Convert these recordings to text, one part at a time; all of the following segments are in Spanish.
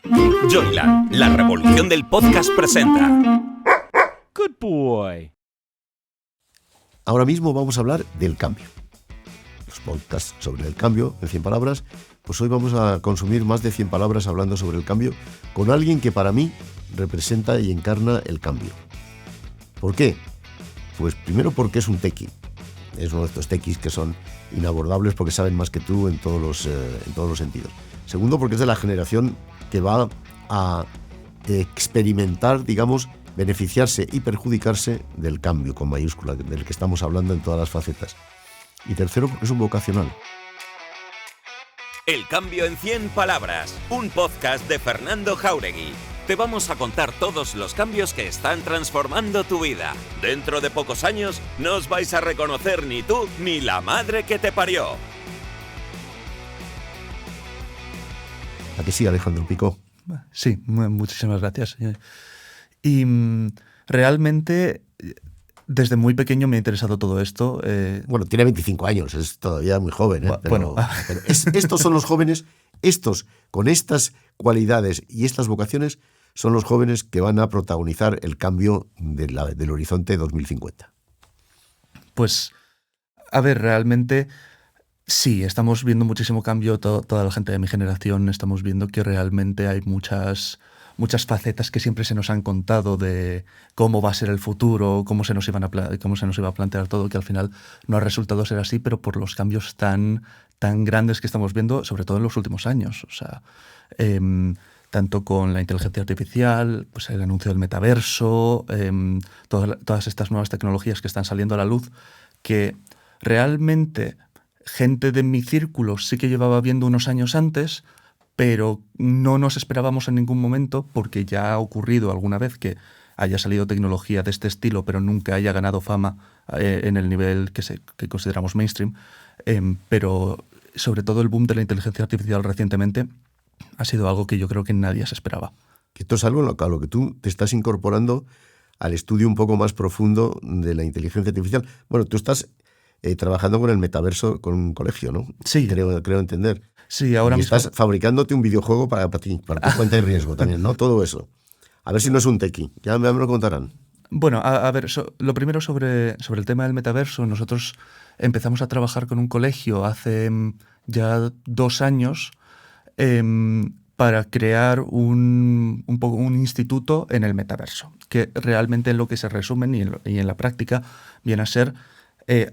Joyland, la revolución del podcast presenta. Good boy. Ahora mismo vamos a hablar del cambio. Los podcasts sobre el cambio, en 100 palabras, pues hoy vamos a consumir más de 100 palabras hablando sobre el cambio con alguien que para mí representa y encarna el cambio. ¿Por qué? Pues primero porque es un tequi. Es uno de estos tequis que son inabordables porque saben más que tú en todos los sentidos. Segundo, porque es de la generación que va a experimentar, digamos, beneficiarse y perjudicarse del cambio con mayúscula, del que estamos hablando en todas las facetas. Y tercero, porque es un vocacional. El cambio en 100 palabras, un podcast de Fernando Jáuregui. Te vamos a contar todos los cambios que están transformando tu vida. Dentro de pocos años no os vais a reconocer ni tú ni la madre que te parió. ¿A que sí, Alejandro Picó? Sí, muchísimas gracias. Y realmente, desde muy pequeño me ha interesado todo esto. Bueno, tiene 25 años, es todavía muy joven. Pero estos son los jóvenes, estos con estas cualidades y estas vocaciones, son los jóvenes que van a protagonizar el cambio del horizonte 2050. Pues, a ver, realmente sí, estamos viendo muchísimo cambio. Toda la gente de mi generación estamos viendo que realmente hay muchas facetas que siempre se nos han contado de cómo va a ser el futuro, cómo se nos iba a plantear todo, que al final no ha resultado ser así, pero por los cambios tan grandes que estamos viendo, sobre todo en los últimos años. O sea, tanto con la inteligencia artificial, pues el anuncio del metaverso, todas estas nuevas tecnologías que están saliendo a la luz, que realmente gente de mi círculo sí que llevaba viendo unos años antes, pero no nos esperábamos en ningún momento, porque ya ha ocurrido alguna vez que haya salido tecnología de este estilo, pero nunca haya ganado fama en el nivel que consideramos mainstream. Pero sobre todo el boom de la inteligencia artificial recientemente ha sido algo que yo creo que nadie se esperaba. Esto es algo a lo que tú te estás incorporando al estudio un poco más profundo de la inteligencia artificial. Bueno, tú estás trabajando con el metaverso con un colegio, ¿no? Sí. Creo entender. Sí, ahora mismo. Estás fabricándote un videojuego para ti, para tu cuenta de riesgo también, ¿no? Todo eso. A ver si no es un tequi. Ya me lo contarán. Bueno, a ver, lo primero sobre el tema del metaverso. Nosotros empezamos a trabajar con un colegio hace ya 2 años para crear un instituto en el metaverso, que realmente en lo que se resumen y en la práctica viene a ser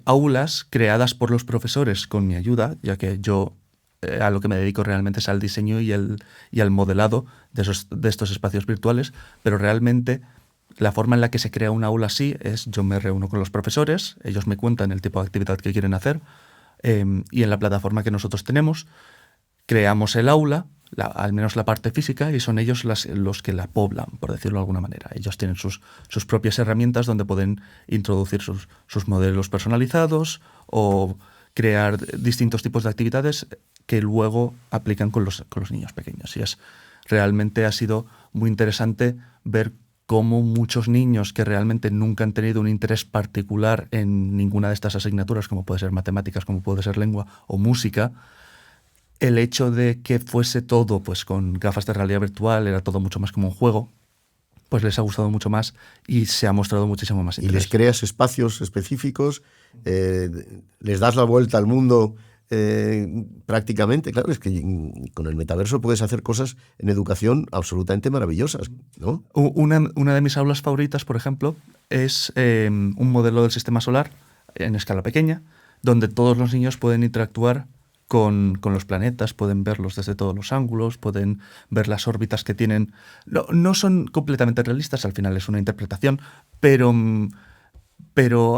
aulas creadas por los profesores con mi ayuda, ya que yo a lo que me dedico realmente es al diseño y al modelado de estos espacios virtuales, pero realmente la forma en la que se crea un aula así es: yo me reúno con los profesores, ellos me cuentan el tipo de actividad que quieren hacer, y en la plataforma que nosotros tenemos creamos el aula, al menos la parte física, y son ellos los que la poblan, por decirlo de alguna manera. Ellos tienen sus propias herramientas donde pueden introducir sus modelos personalizados o crear distintos tipos de actividades que luego aplican con los niños pequeños. Y realmente ha sido muy interesante ver cómo muchos niños que realmente nunca han tenido un interés particular en ninguna de estas asignaturas, como puede ser matemáticas, como puede ser lengua o música, el hecho de que fuese todo pues con gafas de realidad virtual, era todo mucho más como un juego, pues les ha gustado mucho más y se ha mostrado muchísimo más interés. Y les creas espacios específicos, les das la vuelta al mundo prácticamente. Claro, es que con el metaverso puedes hacer cosas en educación absolutamente maravillosas, ¿no? Una de mis aulas favoritas, por ejemplo, es un modelo del sistema solar en escala pequeña, donde todos los niños pueden interactuar con los planetas, pueden verlos desde todos los ángulos, pueden ver las órbitas que tienen. No son completamente realistas, al final es una interpretación, pero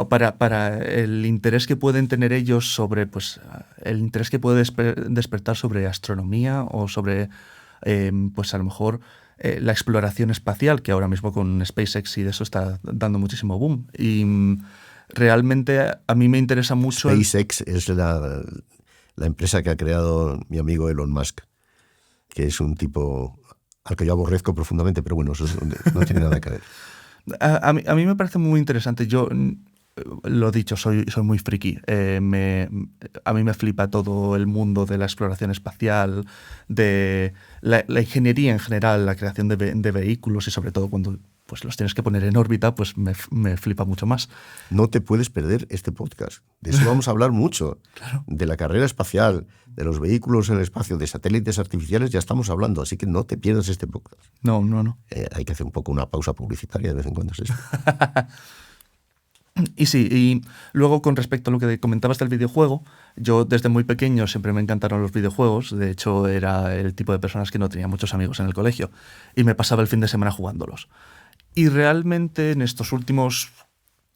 para el interés que pueden tener ellos sobre, pues, el interés que puede despertar sobre astronomía o sobre, pues a lo mejor, la exploración espacial, que ahora mismo con SpaceX y de eso está dando muchísimo boom. Y realmente a mí me interesa mucho. SpaceX es la empresa que ha creado mi amigo Elon Musk, que es un tipo al que yo aborrezco profundamente, pero bueno, eso no tiene nada que ver. A mí me parece muy interesante. Yo lo dicho, soy muy friki. A mí me flipa todo el mundo de la exploración espacial, de la ingeniería en general, la creación de vehículos y sobre todo cuando pues, los tienes que poner en órbita, pues me flipa mucho más. No te puedes perder este podcast. De eso vamos a hablar mucho. Claro. De la carrera espacial, de los vehículos en el espacio, de satélites artificiales, ya estamos hablando, así que no te pierdas este podcast. No. Hay que hacer un poco una pausa publicitaria de vez en cuando. Es eso. Y sí, y luego con respecto a lo que comentabas del videojuego, yo desde muy pequeño siempre me encantaron los videojuegos. De hecho, era el tipo de personas que no tenía muchos amigos en el colegio y me pasaba el fin de semana jugándolos. Y realmente en estos últimos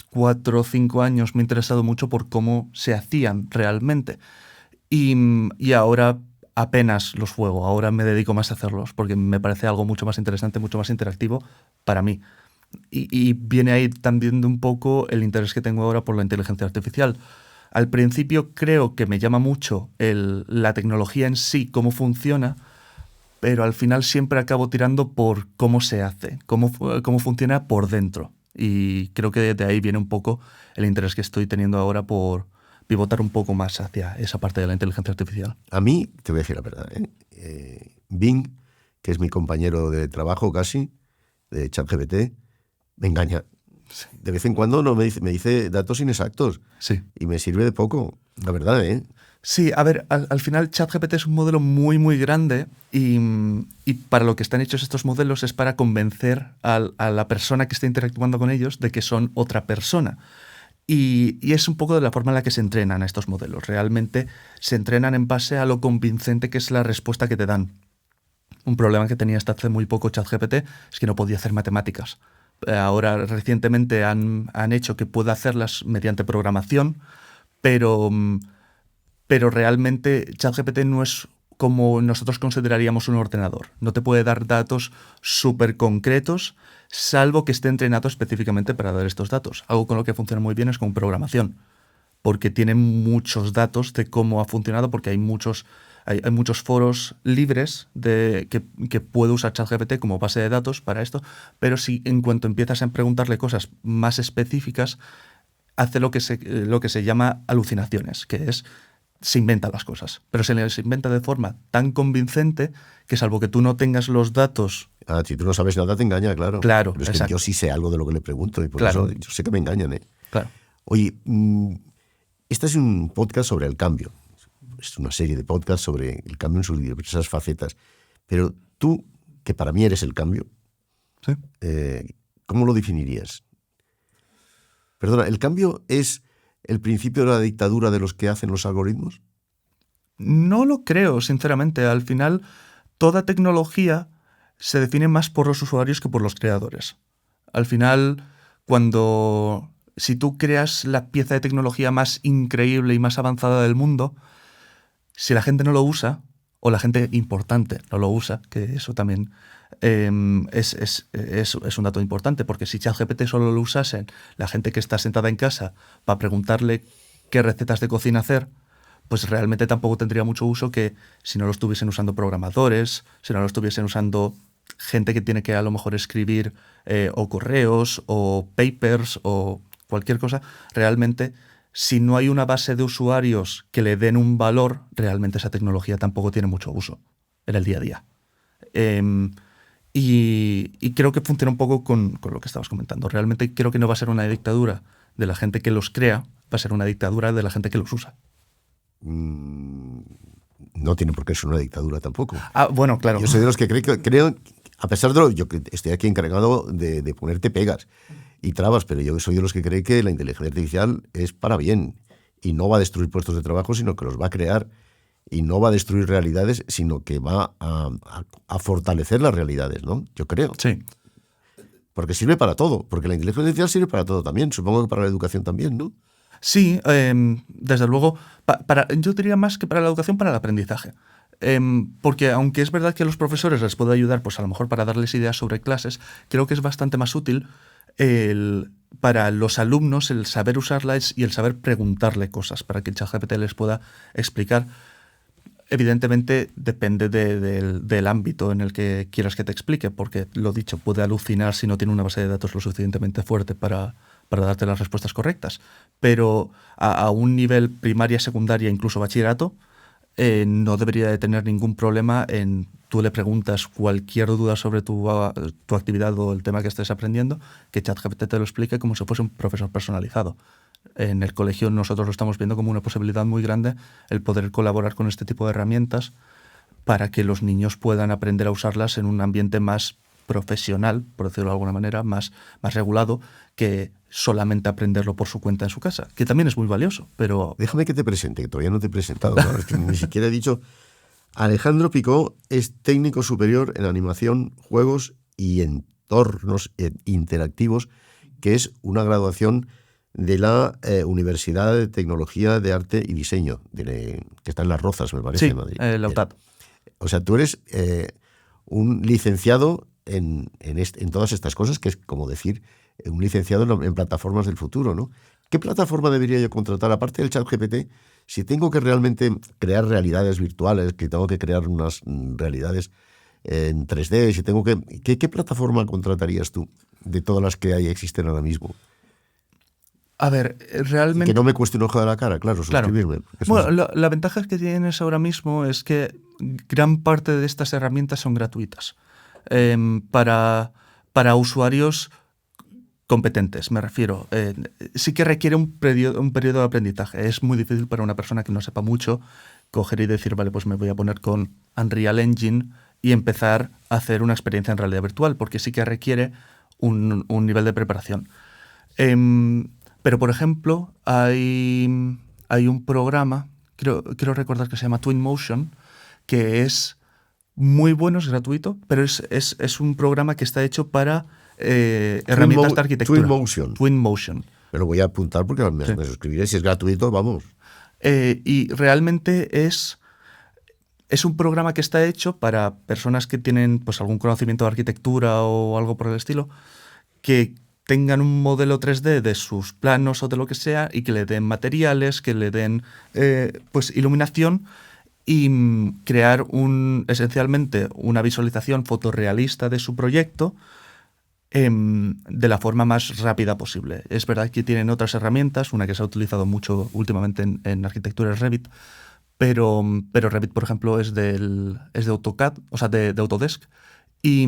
4 o 5 años me he interesado mucho por cómo se hacían realmente. Y ahora apenas los juego, ahora me dedico más a hacerlos porque me parece algo mucho más interesante, mucho más interactivo para mí. Y viene ahí también de un poco el interés que tengo ahora por la inteligencia artificial. Al principio creo que me llama mucho la tecnología en sí, cómo funciona, pero al final siempre acabo tirando por cómo se hace, cómo funciona por dentro. Y creo que de ahí viene un poco el interés que estoy teniendo ahora por pivotar un poco más hacia esa parte de la inteligencia artificial. A mí, te voy a decir la verdad, Bing, que es mi compañero de trabajo casi, de ChatGPT, me engaña. Sí. De vez en cuando me dice datos inexactos. Sí. Y me sirve de poco, la verdad, ¿eh? Sí, a ver, al final ChatGPT es un modelo muy, muy grande y para lo que están hechos estos modelos es para convencer a la persona que está interactuando con ellos de que son otra persona. Y es un poco de la forma en la que se entrenan a estos modelos. Realmente se entrenan en base a lo convincente que es la respuesta que te dan. Un problema que tenía hasta hace muy poco ChatGPT es que no podía hacer matemáticas. Ahora recientemente han hecho que pueda hacerlas mediante programación, pero realmente ChatGPT no es como nosotros consideraríamos un ordenador. No te puede dar datos súper concretos, salvo que esté entrenado específicamente para dar estos datos. Algo con lo que funciona muy bien es con programación, porque tiene muchos datos de cómo ha funcionado, porque hay muchos foros libres que puede usar ChatGPT como base de datos para esto, pero si en cuanto empiezas a preguntarle cosas más específicas, hace lo que se llama alucinaciones, que es se inventa las cosas, pero se les inventa de forma tan convincente que salvo que tú no tengas los datos... Si tú no sabes nada te engaña, claro. Claro, pero es exacto. que yo sí sé algo de lo que le pregunto y por Claro. eso yo sé que me engañan, ¿eh? Claro. Oye, este es un podcast sobre el cambio. Es una serie de podcasts sobre el cambio en sus diversas facetas. Pero tú, que para mí eres el cambio, Sí. ¿Cómo lo definirías? Perdona, ¿el cambio es el principio de la dictadura de los que hacen los algoritmos? No lo creo, sinceramente. Al final, toda tecnología se define más por los usuarios que por los creadores. Al final, si tú creas la pieza de tecnología más increíble y más avanzada del mundo, si la gente no lo usa, o la gente importante no lo usa, que eso también es un dato importante, porque si ChatGPT solo lo usasen la gente que está sentada en casa para preguntarle qué recetas de cocina hacer, pues realmente tampoco tendría mucho uso que si no lo estuviesen usando programadores, si no lo estuviesen usando gente que tiene que a lo mejor escribir o correos o papers o cualquier cosa. Realmente, si no hay una base de usuarios que le den un valor, realmente esa tecnología tampoco tiene mucho uso en el día a día. Y creo que funciona un poco con lo que estabas comentando. Realmente creo que no va a ser una dictadura de la gente que los crea, va a ser una dictadura de la gente que los usa. No tiene por qué ser una dictadura tampoco. Bueno, claro. Yo soy de los que creo, a pesar de yo que estoy aquí encargado de ponerte pegas y trabas, pero yo soy de los que cree que la inteligencia artificial es para bien y no va a destruir puestos de trabajo, sino que los va a crear, y no va a destruir realidades, sino que va a fortalecer las realidades, ¿no? Yo creo. Sí. Porque sirve para todo, porque la inteligencia artificial sirve para todo también, supongo que para la educación también, ¿no? Sí, desde luego, yo diría más que para la educación, para el aprendizaje. Porque aunque es verdad que a los profesores les puede ayudar, pues a lo mejor para darles ideas sobre clases, creo que es bastante más útil para los alumnos el saber usarlas y el saber preguntarle cosas para que el ChatGPT les pueda explicar. Evidentemente depende del ámbito en el que quieras que te explique, porque lo dicho, puede alucinar si no tiene una base de datos lo suficientemente fuerte para darte las respuestas correctas. Pero a un nivel primaria, secundaria, incluso bachillerato, no debería de tener ningún problema en tú le preguntas cualquier duda sobre tu actividad o el tema que estés aprendiendo, que ChatGPT te lo explique como si fuese un profesor personalizado. En el colegio nosotros lo estamos viendo como una posibilidad muy grande el poder colaborar con este tipo de herramientas para que los niños puedan aprender a usarlas en un ambiente más profesional, por decirlo de alguna manera, más regulado, que solamente aprenderlo por su cuenta en su casa, que también es muy valioso, pero... Déjame que te presente, que todavía no te he presentado, ¿no? Es que ni siquiera he dicho... Alejandro Picó es técnico superior en animación, juegos y entornos interactivos, que es una graduación de la Universidad de Tecnología de Arte y Diseño, que está en Las Rozas, me parece, sí, en Madrid. La UTAD. O sea, tú eres un licenciado en todas estas cosas, que es como decir, un licenciado en plataformas del futuro, ¿no? ¿Qué plataforma debería yo contratar? Aparte del ChatGPT, si tengo que realmente crear realidades virtuales, que tengo que crear unas realidades en 3D, si tengo que... ¿Qué plataforma contratarías tú de todas las que existen ahora mismo? A ver, realmente... Que no me cueste un ojo de la cara, claro, suscribirme. Bueno, la ventaja que tienes ahora mismo es que gran parte de estas herramientas son gratuitas. Para usuarios competentes, me refiero. Sí que requiere un periodo de aprendizaje. Es muy difícil para una persona que no sepa mucho coger y decir, vale, pues me voy a poner con Unreal Engine y empezar a hacer una experiencia en realidad virtual, porque sí que requiere un nivel de preparación. Pero, por ejemplo, hay un programa, quiero recordar que se llama Twinmotion, que es muy bueno, es gratuito, pero es un programa que está hecho para herramientas de arquitectura. Twinmotion. Me lo voy a apuntar porque me suscribiré. Si es gratuito, vamos. Y realmente es un programa que está hecho para personas que tienen pues algún conocimiento de arquitectura o algo por el estilo, que tengan un modelo 3D de sus planos o de lo que sea y que le den materiales, que le den pues iluminación y crear esencialmente una visualización fotorrealista de su proyecto de la forma más rápida posible. Es verdad que tienen otras herramientas, una que se ha utilizado mucho últimamente en arquitectura es Revit, pero Revit, por ejemplo, es de AutoCAD, o sea, de Autodesk, y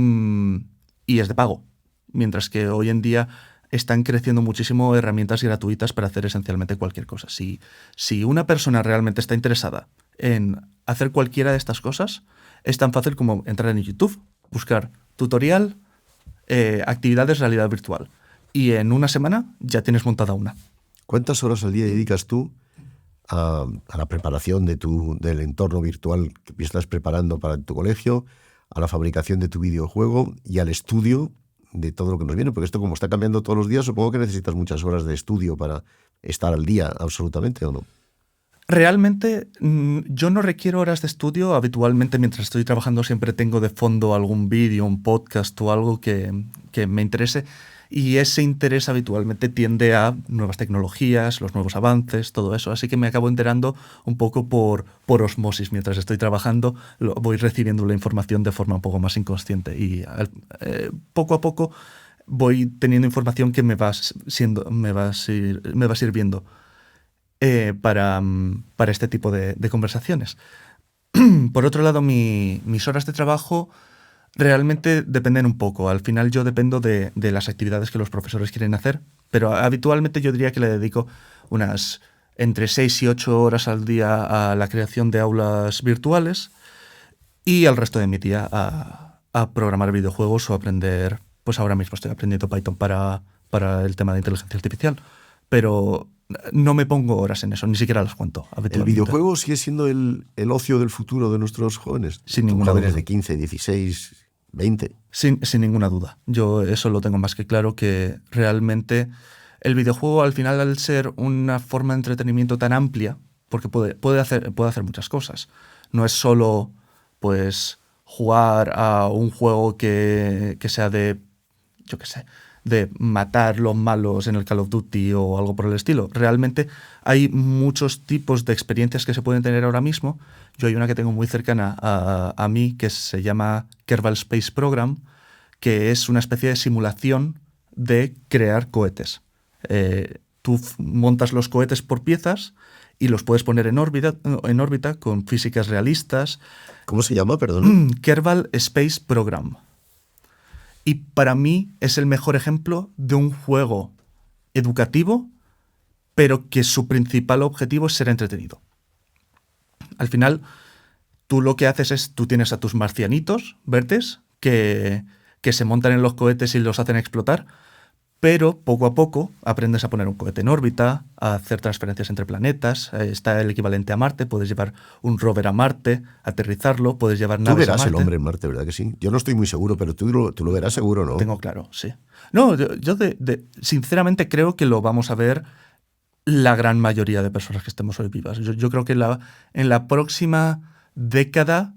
es de pago. Mientras que hoy en día están creciendo muchísimo herramientas gratuitas para hacer esencialmente cualquier cosa. Si una persona realmente está interesada en hacer cualquiera de estas cosas, es tan fácil como entrar en YouTube, buscar tutorial, actividades de realidad virtual. Y en una semana ya tienes montada una. ¿Cuántas horas al día dedicas tú a la preparación del entorno virtual que estás preparando para tu colegio, a la fabricación de tu videojuego y al estudio de todo lo que nos viene? Porque esto, como está cambiando todos los días, supongo que necesitas muchas horas de estudio para estar al día, absolutamente, ¿o no? Realmente yo no requiero horas de estudio. Habitualmente mientras estoy trabajando siempre tengo de fondo algún vídeo, un podcast o algo que me interese, y ese interés habitualmente tiende a nuevas tecnologías, los nuevos avances, todo eso. Así que me acabo enterando un poco por osmosis. Mientras estoy trabajando voy recibiendo la información de forma un poco más inconsciente y poco a poco voy teniendo información que me va sirviendo para este tipo de conversaciones. Por otro lado, mis horas de trabajo realmente dependen un poco. Al final yo dependo de las actividades que los profesores quieren hacer, pero habitualmente yo diría que le dedico unas entre 6 y 8 horas al día a la creación de aulas virtuales y al resto de mi día a programar videojuegos o aprender, pues ahora mismo estoy aprendiendo Python para el tema de inteligencia artificial, pero no me pongo horas en eso, ni siquiera las cuento habitualmente. ¿El videojuego sigue siendo el ocio del futuro de nuestros jóvenes? Sin ninguna jóvenes duda. De 15, 16, 20. Sin ninguna duda. Yo eso lo tengo más que claro, que realmente el videojuego, al final, al ser una forma de entretenimiento tan amplia, porque puede hacer muchas cosas. No es solo pues jugar a un juego que sea de, yo qué sé, de matar los malos en el Call of Duty o algo por el estilo. Realmente hay muchos tipos de experiencias que se pueden tener ahora mismo. Yo hay una que tengo muy cercana a mí que se llama Kerbal Space Program, que es una especie de simulación de crear cohetes. Tú montas los cohetes por piezas y los puedes poner en órbita con físicas realistas. ¿Cómo se llama, perdón? Kerbal Space Program. Y para mí es el mejor ejemplo de un juego educativo, pero que su principal objetivo es ser entretenido. Al final, tú lo que haces es, tú tienes a tus marcianitos verdes que se montan en los cohetes y los hacen explotar, pero poco a poco aprendes a poner un cohete en órbita, a hacer transferencias entre planetas. Está el equivalente a Marte, puedes llevar un rover a Marte, aterrizarlo, puedes llevar naves a Marte. Tú verás el hombre en Marte, ¿verdad que sí? Yo no estoy muy seguro, pero tú lo verás seguro, ¿no? Tengo claro, sí. No, yo sinceramente creo que lo vamos a ver la gran mayoría de personas que estemos hoy vivas. Yo creo que en la próxima década,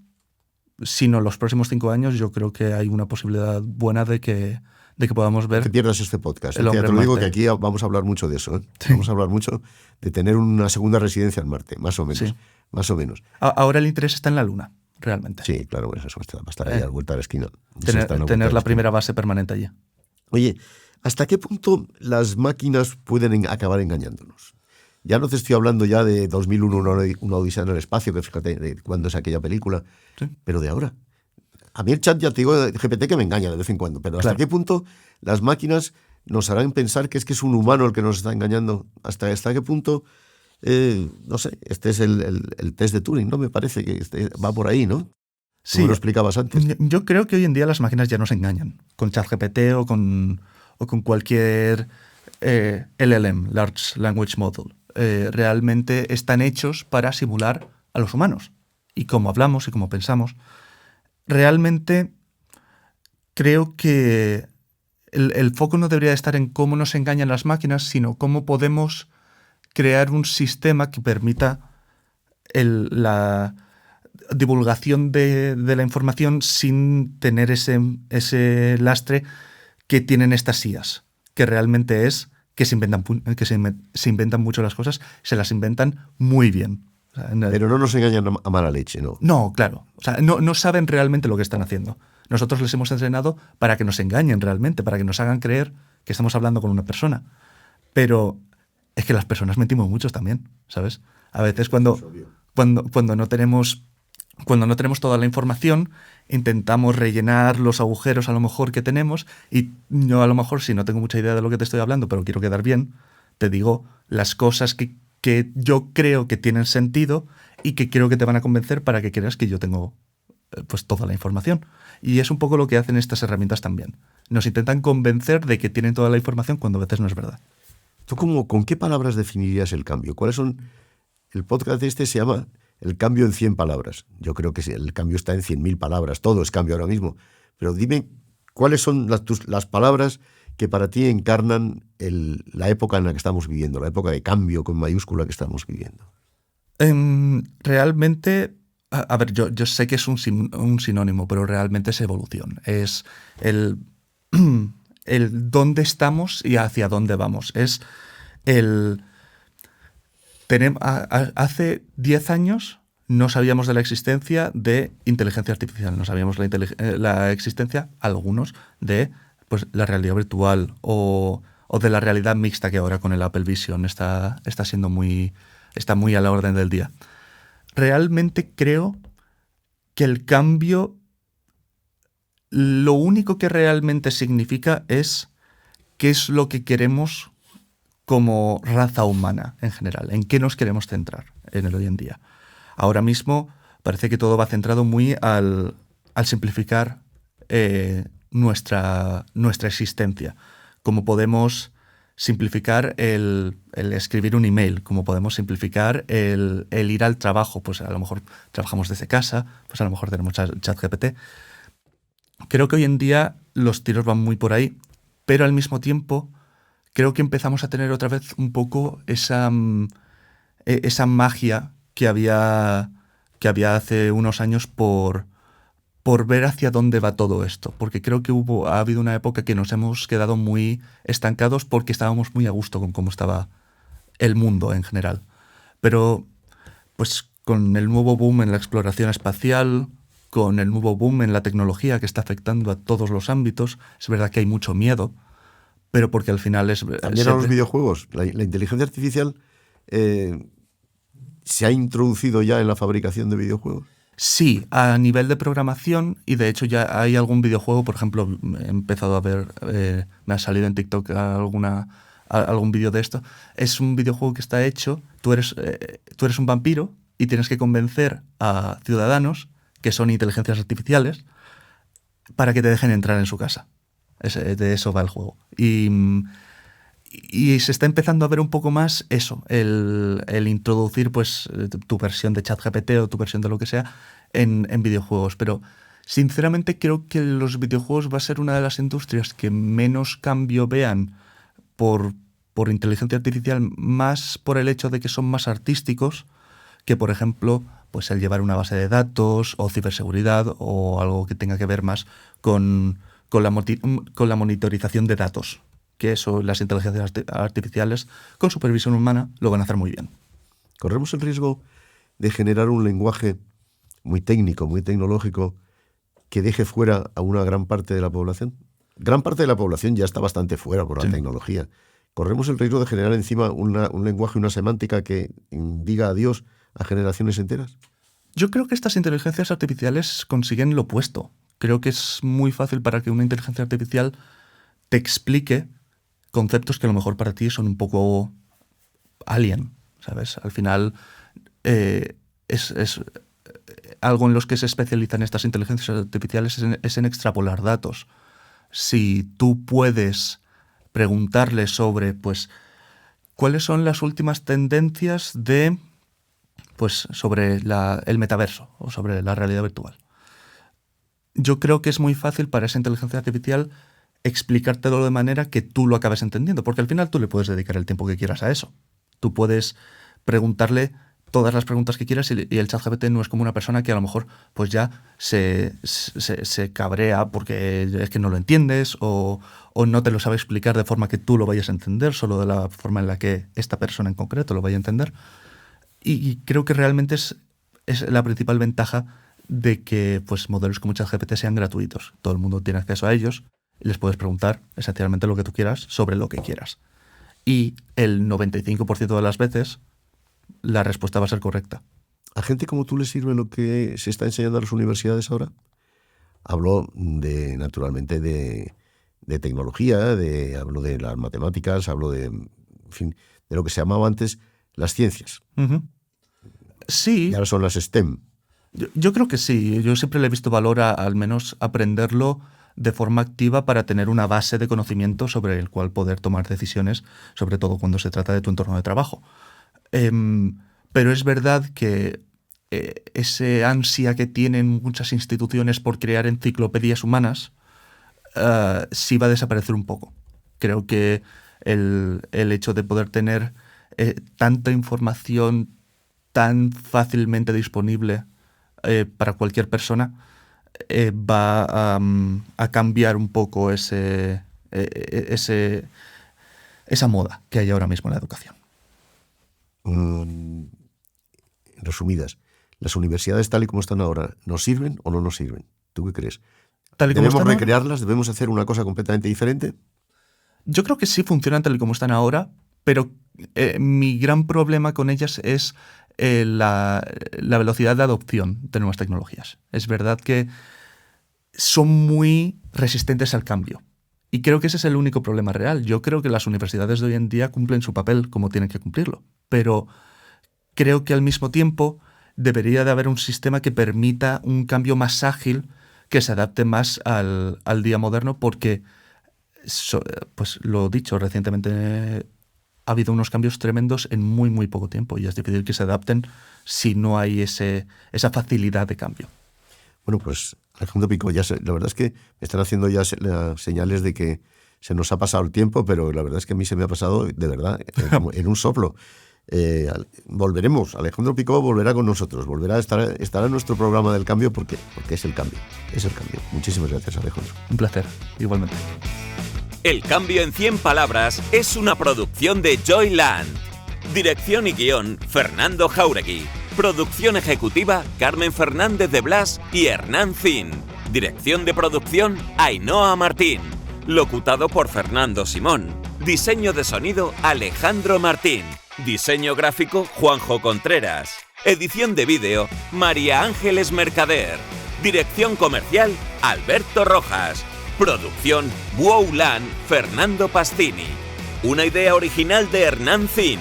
si no los próximos 5 años, yo creo que hay una posibilidad buena de que podamos ver. No te pierdas este podcast. El hombre te lo digo en Marte. que aquí vamos a hablar mucho de eso. Sí. Vamos a hablar mucho de tener una segunda residencia en Marte, más o menos. Sí. Más o menos. Ahora el interés está en la Luna, realmente. Sí, claro, bueno, eso va a estar ahí a la vuelta de la esquina. Eso Tener, está en vuelta tener de la esquina. primera base permanente allí. Oye, ¿hasta qué punto las máquinas pueden acabar engañándonos? Ya no te estoy hablando ya de 2001, una odisea en el espacio, que fíjate de cuándo es aquella película, Sí. pero de ahora. A mí el chat, ya te digo, GPT que me engaña de vez en cuando, pero ¿hasta Claro. qué punto las máquinas nos harán pensar que es un humano el que nos está engañando? ¿Hasta qué punto? No sé, este es el test de Turing, ¿no? Me parece que va por ahí, ¿no? Sí, Tú me lo explicabas antes. yo creo que hoy en día las máquinas ya nos engañan. Con ChatGPT o con cualquier LLM, Large Language Model. Realmente están hechos para simular a los humanos. Y cómo hablamos y cómo pensamos. Realmente creo que el foco no debería estar en cómo nos engañan las máquinas, sino cómo podemos crear un sistema que permita la divulgación de la información sin tener ese lastre que tienen estas IAs, que realmente es que se inventan mucho las cosas, se las inventan muy bien. O sea, Pero no nos engañan a mala leche, ¿no? no, claro. O sea, no saben realmente lo que están haciendo. Nosotros les hemos entrenado para que nos engañen realmente, para que nos hagan creer que estamos hablando con una persona. Pero es que las personas mentimos mucho también, ¿sabes? A veces cuando no tenemos toda la información, intentamos rellenar los agujeros a lo mejor que tenemos, y yo a lo mejor, si no tengo mucha idea de lo que te estoy hablando, pero quiero quedar bien, te digo las cosas que yo creo que tienen sentido y que creo que te van a convencer para que creas que yo tengo pues toda la información. Y es un poco lo que hacen estas herramientas también. Nos intentan convencer de que tienen toda la información cuando a veces no es verdad. ¿Tú con qué palabras definirías el cambio? ¿Cuáles son? El podcast este se llama El cambio en 100 palabras. Yo creo que sí, el cambio está en 100.000 palabras. Todo es cambio ahora mismo. Pero dime, ¿cuáles son las palabras que para ti encarnan la época en la que estamos viviendo, la época de cambio con mayúscula que estamos viviendo? Realmente, a ver, yo sé que es un sinónimo, pero realmente es evolución. Es el dónde estamos y hacia dónde vamos. Es hace 10 años no sabíamos de la existencia de inteligencia artificial, no sabíamos la existencia, algunos, de pues, la realidad virtual o de la realidad mixta que ahora con el Apple Vision está muy a la orden del día. Realmente creo que el cambio, lo único que realmente significa es qué es lo que queremos como raza humana en general, en qué nos queremos centrar en el hoy en día. Ahora mismo parece que todo va centrado muy al simplificar nuestra existencia. Cómo podemos simplificar el escribir un email, cómo podemos simplificar el ir al trabajo. Pues a lo mejor trabajamos desde casa, pues a lo mejor tenemos ChatGPT. Creo que hoy en día los tiros van muy por ahí, pero al mismo tiempo creo que empezamos a tener otra vez un poco esa magia que había hace unos años por ver hacia dónde va todo esto. Porque creo que ha habido una época que nos hemos quedado muy estancados porque estábamos muy a gusto con cómo estaba el mundo en general. Pero pues con el nuevo boom en la exploración espacial, con el nuevo boom en la tecnología que está afectando a todos los ámbitos, es verdad que hay mucho miedo, pero porque al final es... También a los videojuegos. La inteligencia artificial se ha introducido ya en la fabricación de videojuegos. Sí, a nivel de programación, y de hecho ya hay algún videojuego, por ejemplo, he empezado a ver, me ha salido en TikTok algún vídeo de esto. Es un videojuego que está hecho, tú eres un vampiro y tienes que convencer a ciudadanos que son inteligencias artificiales para que te dejen entrar en su casa. De eso va el juego. Y se está empezando a ver un poco más eso, el introducir pues tu versión de ChatGPT o tu versión de lo que sea en videojuegos. Pero sinceramente creo que los videojuegos va a ser una de las industrias que menos cambio vean por inteligencia artificial, más por el hecho de que son más artísticos que, por ejemplo, pues el llevar una base de datos o ciberseguridad o algo que tenga que ver más con la monitorización de datos. Que eso, las inteligencias artificiales, con supervisión humana, lo van a hacer muy bien. ¿Corremos el riesgo de generar un lenguaje muy técnico, muy tecnológico, que deje fuera a una gran parte de la población? Gran parte de la población ya está bastante fuera por la tecnología. ¿Corremos el riesgo de generar encima un lenguaje, una semántica que diga adiós a generaciones enteras? Yo creo que estas inteligencias artificiales consiguen lo opuesto. Creo que es muy fácil para que una inteligencia artificial te explique conceptos que a lo mejor para ti son un poco alien, ¿sabes? Al final es algo en los que se especializan estas inteligencias artificiales es en extrapolar datos. Si tú puedes preguntarle sobre, pues, cuáles son las últimas tendencias sobre el metaverso o sobre la realidad virtual. Yo creo que es muy fácil para esa inteligencia artificial explicártelo de manera que tú lo acabes entendiendo, porque al final tú le puedes dedicar el tiempo que quieras a eso. Tú puedes preguntarle todas las preguntas que quieras y el ChatGPT no es como una persona que a lo mejor pues ya se cabrea porque es que no lo entiendes o no te lo sabe explicar de forma que tú lo vayas a entender, solo de la forma en la que esta persona en concreto lo vaya a entender. Y creo que realmente es la principal ventaja de que pues modelos como ChatGPT sean gratuitos. Todo el mundo tiene acceso a ellos y les puedes preguntar esencialmente lo que tú quieras sobre lo que quieras. Y el 95% de las veces la respuesta va a ser correcta. ¿A gente como tú le sirve lo que se está enseñando a las universidades ahora? Hablo naturalmente de tecnología, hablo de las matemáticas, hablo de lo que se llamaba antes las ciencias. Uh-huh. Sí. Y ahora son las STEM. Yo creo que sí. Yo siempre le he visto valor a al menos aprenderlo de forma activa para tener una base de conocimiento sobre el cual poder tomar decisiones, sobre todo cuando se trata de tu entorno de trabajo. Pero es verdad que ese ansia que tienen muchas instituciones por crear enciclopedias humanas sí va a desaparecer un poco. Creo que el hecho de poder tener tanta información tan fácilmente disponible para cualquier persona va a cambiar un poco esa moda que hay ahora mismo en la educación. Resumidas, ¿las universidades tal y como están ahora nos sirven o no nos sirven? ¿Tú qué crees? ¿Debemos recrearlas? ¿Debemos hacer una cosa completamente diferente? Yo creo que sí funcionan tal y como están ahora, pero mi gran problema con ellas es la velocidad de adopción de nuevas tecnologías. Es verdad que son muy resistentes al cambio. Y creo que ese es el único problema real. Yo creo que las universidades de hoy en día cumplen su papel como tienen que cumplirlo. Pero creo que al mismo tiempo debería de haber un sistema que permita un cambio más ágil, que se adapte más al día moderno, porque, pues lo dicho, recientemente ha habido unos cambios tremendos en muy, muy poco tiempo y es difícil que se adapten si no hay esa facilidad de cambio. Bueno, pues Alejandro Picó, la verdad es que me están haciendo ya señales de que se nos ha pasado el tiempo, pero la verdad es que a mí se me ha pasado de verdad en un soplo. Volveremos, Alejandro Picó volverá con nosotros, estará en nuestro programa del cambio porque es el cambio, Muchísimas gracias, Alejandro. Un placer, igualmente. El cambio en 100 palabras es una producción de Joyland. Dirección y guión, Fernando Jáuregui. Producción ejecutiva, Carmen Fernández de Blas y Hernán Zin. Dirección de producción, Ainhoa Martín. locutado por Fernando Simón. Diseño de sonido Alejandro Martín. Diseño gráfico Juanjo Contreras. Edición de vídeo María Ángeles Mercader. Dirección comercial Alberto Rojas. Producción Wowland Fernando Pastini. Una idea original de Hernán Zin.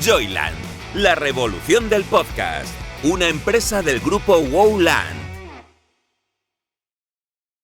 Joyland, la revolución del podcast. Una empresa del grupo Wowland.